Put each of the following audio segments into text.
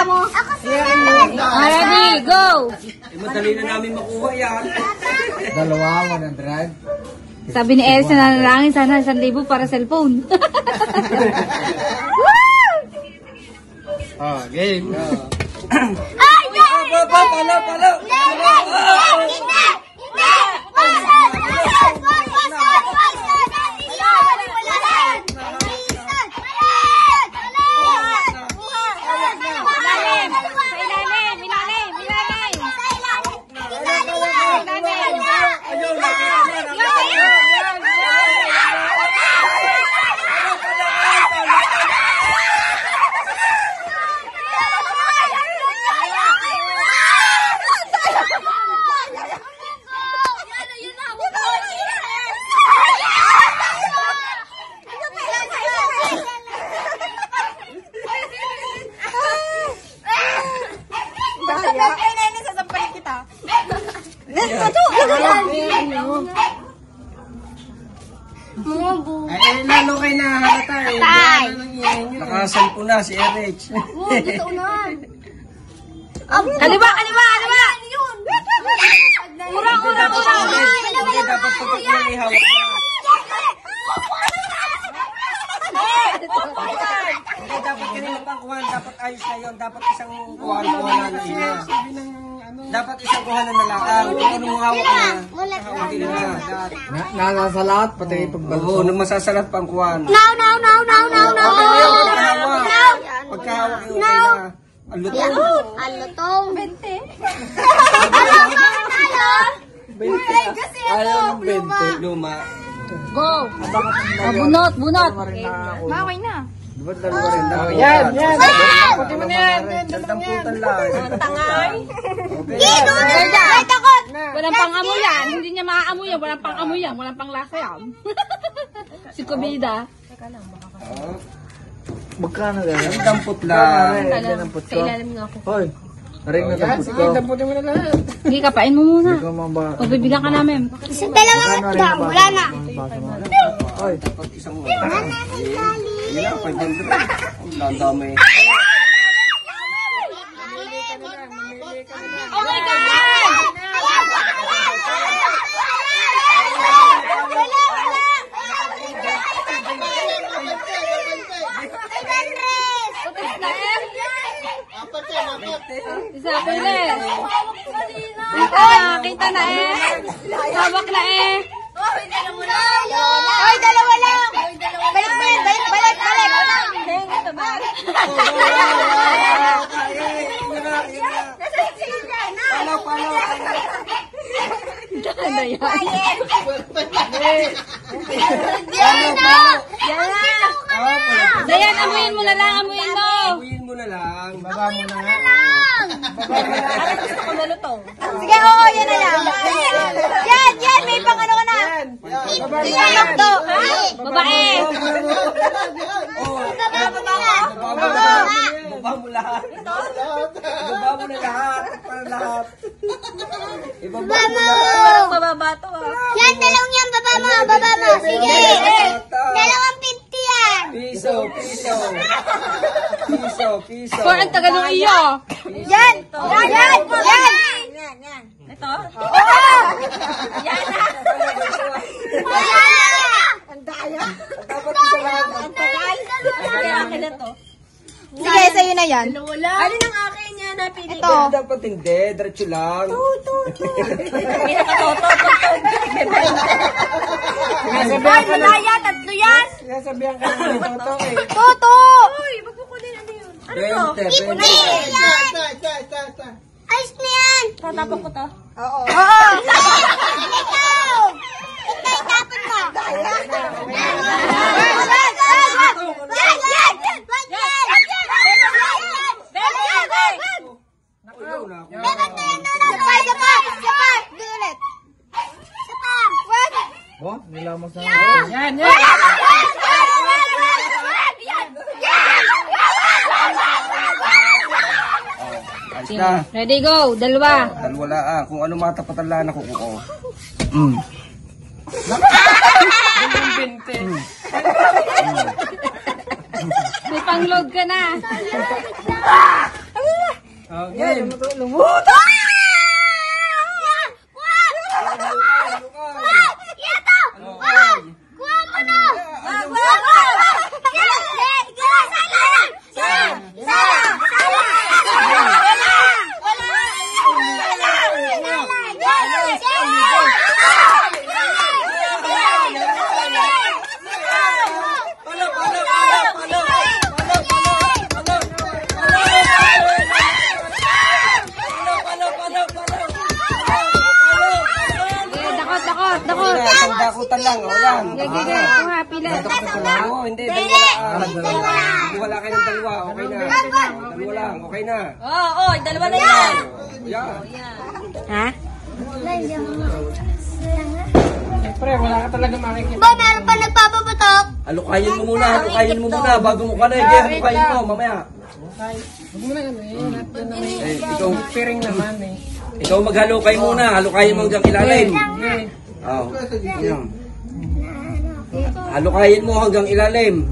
mo. Ready, go! Madali na namin makuha yan. Dalawa, 100. Sabi ni Elsa na nalangin sana 1,000 para cellphone. Oh, game. Ay, Palo! Ay, lalo kayo nahalata eh. Nakasampo na si RH. Kaliwa! Urang! Okay, dapat pagkat yung ihawak na. Okay, dapat kanina pang kuhan. Dapat ayos na yun. Dapat isang kuhan na ina. Dapat isang kuhan na lang. Kung anong hawak na. Hindi na. Nasa lahat, pati pagbalo. Oo, nung masasalat pang kuhan. No. Pagkahawak yung okay na. Ang lutong. Alutong. 20. Ayaw ng 20. Luma. Go! Bunot! Baway na. Diba dalawa rin? Yan! Pati mo na yan. Damputan lang. Tangay. Ay, takot! Walang pang-amoy yan. Hindi niya maaamoy yan. Walang pang-amoy yan. Walang pang-lasa yan. Si Kubida. Magkano gano'n? Damput lang. Sa ilalim nga ako. Hoy! Naring na tapos ko. Damputin mo na lahat. Sige, kapain mo muna. Hindi ko mamba. Pagbibilang ka namin. Isang dalawang dam. Wala na. Hoy! Dapat isang Iya, 500. Ang dami. Oh my God! Isa ko eh. Kita na eh. Hawak na eh. Ay, dalawa lang. Balik. Ano yan? Dayan, amuyin mo na lang. Amuyin mo. Amuyin mo na lang. Baba mo na nga. Gusto ko nalutong. Sige, oo, yan na lang. Yan, may pang ano ka na. Iyak to. Babae. Baba mo lahat. Baba mo na lahat. Para lahat. Ibaba mo lahat. Mababa to ah. Yan, dalawang yan, baba mo. Sige. 250 yan. Piso. For ang tagal ng iyo. Yan. Ito? Dapat isa lang. Akin na to. Sige, sa'yo na yan. Alin ang akin niya napili Ito. Dapat hindi. Diretso lang. Ay, wala yan. 3 yan. Sinasabihan ka ng toto eh. Toto. Uy, magkukunin ano yun? Ano to? 20. Ayos na yan. Tatapon ko to. Oo. Ikaw, tapon mo. Oh, nilamos na. Yan. Ayos na. Ready, go. Dalawa. Dalawa lang. Kung ano matapatan lang ako ko. May pang-load ka na. Game. Lumuto! Kuha mo na! Dakutan lang, o yan. Gagagay, kuha, pila. Oo, hindi, wala kayo ng dalawa, okay na. Dalawa lang, okay na. Oo, dalawa na yan. Yan. Ha? Siyempre, wala ka talaga makikita. Ba, meron pa nagpapaputok? Halukayin mo muna, bago mo ka na, halukayin mo, mamaya. Huwag mo na ano eh. Ikaw, Piring naman eh. ikaw maghalukay muna, halukayin mo hanggang ilalim. Oh, yan. Halukayin mo hanggang ilalim.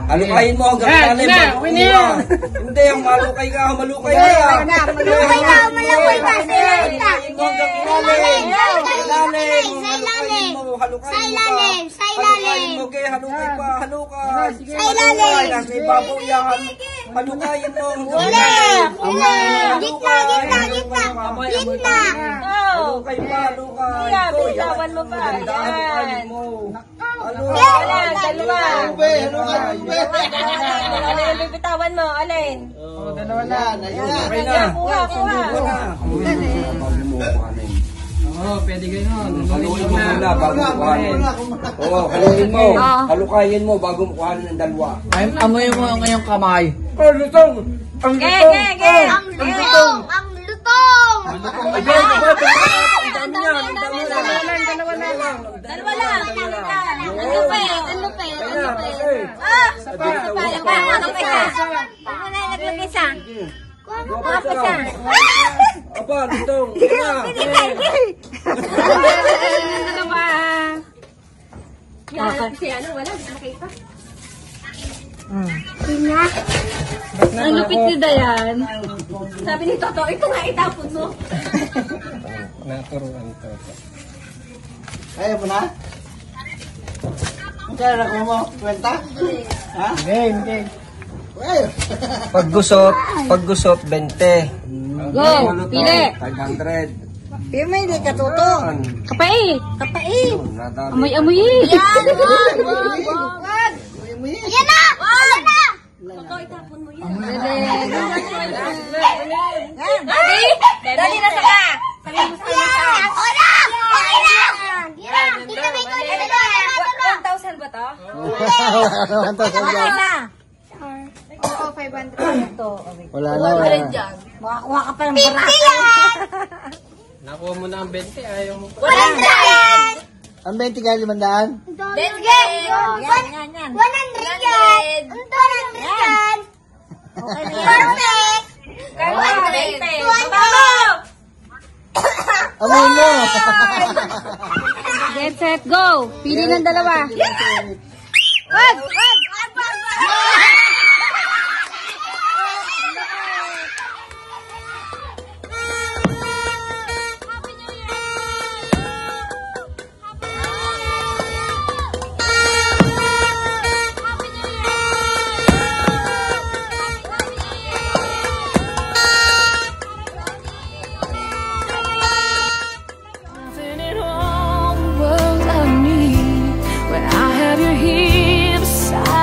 Halukayin mo hanggang ilalim. Okay na yan. Hindi, yung malukay ka. Malukay na. Halukayin mo hanggang ilalim. Sa ilalim. Halukayin mo, kaya halukay pa, halukay. Sa ilalim. Nasa ibabaw yan. Halukayin mo hanggang Wala. ilalim. Gitna. Halukay pa, halukay. Bitawan mo pa. Halukayin mo. Wala, dalawa. Halukay. Alin, bitawan mo, alin. Dalawa lang. Okay na. Kuha. Oo, pwede gano'n. Haluin mo muna bago kuhanin. Oo, haluin mo. Halukayin mo bago kuhanin ng dalawa. Amoy mo ngayong kamay. Oh, lutong! Ang lutong! Ang lutong. Ang lutong. Ayun, diba? Ang dami niya. Ang dami niya. Dalawa lang. Ang lupit. Kaya, okay. Kuha pa isa. Aba, lutong. Kaya. Si ano, wala, nakita. Ang lupit ni Dayan. Sabi ni Toto, ito nga itapon mo. Naturuan to. Ayaw mo na? Kaya nakuha mo? Kwenta? Ha? Hindi. Ayaw. Paggusot, 20. Go, pili. 500. Pimay, di ka tuto. Kapai. Nadami. Amoy. Yan na. Toto, itapon mo yan. Dali na saka. Sabi mo sa kanya. Ora. Dito may kulit. 1,000 ba to? Oo, 500. Wala na, wala. Makakuha ka pa ng 50 yan. Nakuha mo na ang 20, ayaw mo. 100. Ang 20 kaya 500? Let's get Yan. 100 yan. 100 yan. Perfect. 120. Amoy mo! Get set, go. Pili ng dalawa. Wag. Nothing at all the world I need when I have you here beside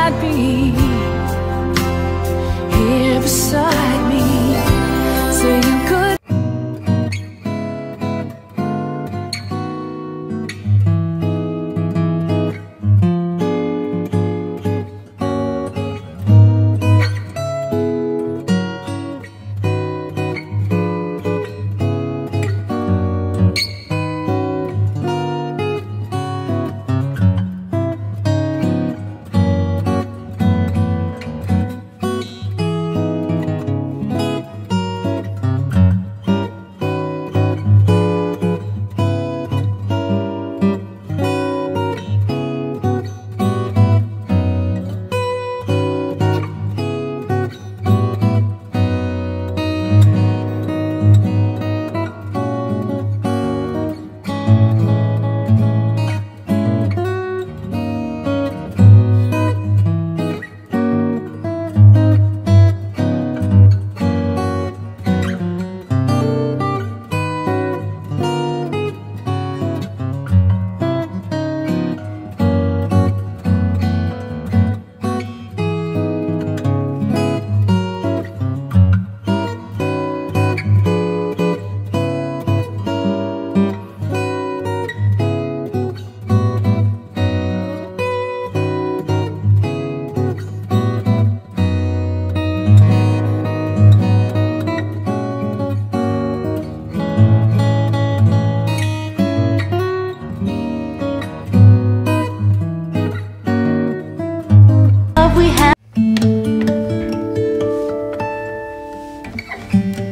Ayan.